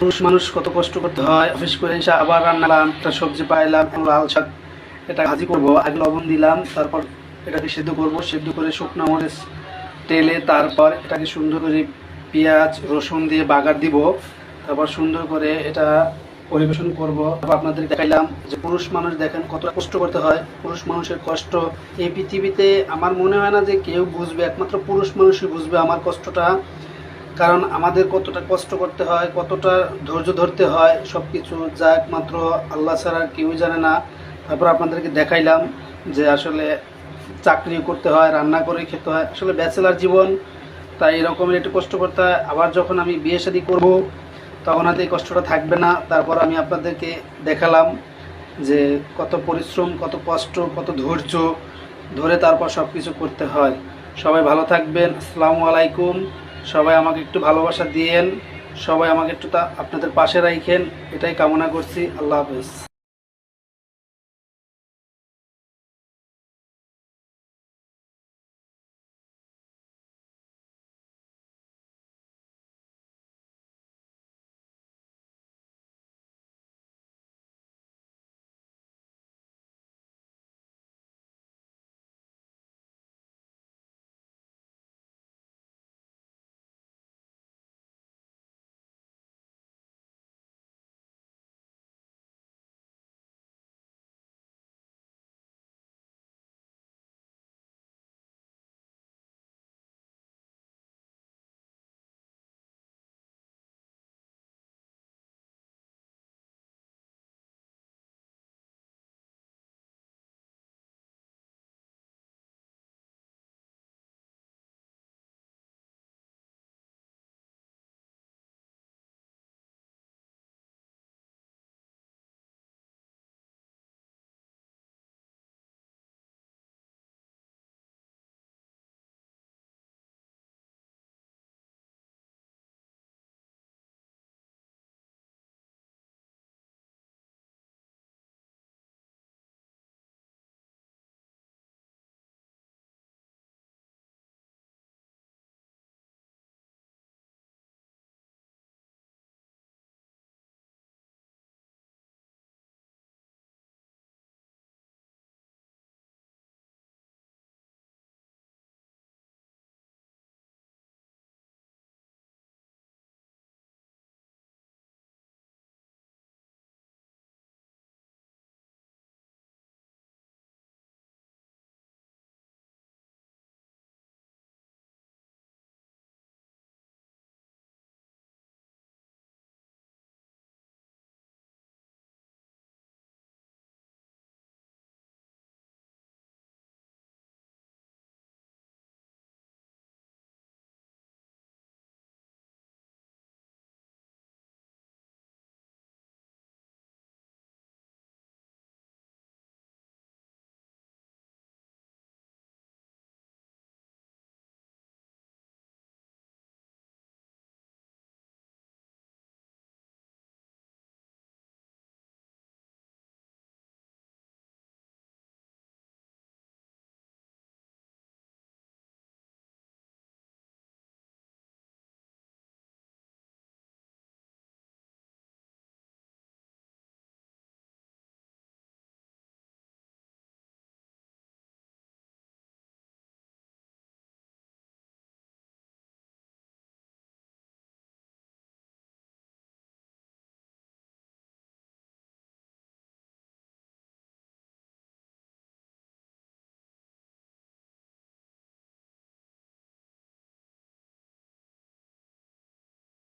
পুরুষ মানুষ কত কষ্ট করতে হয়, অফিস করে এসে আবার রান্না করলাম, একটা সবজি পাইলাম, লাল শাক, এটা ভাজি করবো, আগে লবণ দিলাম, তারপর এটাকে সেদ্ধ করবো, সেদ্ধ করে শুকনো মরিচ তেলে তারপর এটাকে সুন্দর করে পেঁয়াজ রসুন দিয়ে বাগার দিব, তারপর সুন্দর করে এটা পরিবেশন করব। আপনাদের দেখাইলাম যে পুরুষ মানুষ দেখেন কত কষ্ট করতে হয়। পুরুষ মানুষের কষ্ট এই পৃথিবীতে আমার মনে হয় না যে কেউ বুঝবে, একমাত্র পুরুষ মানুষই বুঝবে আমার কষ্টটা। কারণ আমাদের কতটা কষ্ট করতে হয়, কতটা ধৈর্য ধরতে হয়, সব কিছু যা একমাত্র আল্লাহ ছাড়া কেউই জানে না। তারপর আপনাদেরকে দেখাইলাম যে আসলে চাকরি করতে হয়, রান্না করে খেতে হয়, আসলে ব্যাচেলার জীবন, তাই এরকমের একটু কষ্ট করতে হয়। আবার যখন আমি বিয়ে শাদী করবো তখন হয়তো এই কষ্টটা থাকবে না। তারপর আমি আপনাদেরকে দেখালাম যে কত পরিশ্রম, কত কষ্ট, কত ধৈর্য ধরে তারপর সব কিছু করতে হয়। সবাই ভালো থাকবেন। আসসালামু আলাইকুম। সবাই আমাকে একটু ভালোবাসা দিয়েন, সবাই আমাকে একটু আপনাদের পাশে রাখেন, এটাই কামনা করছি। আল্লাহ হাফেজ।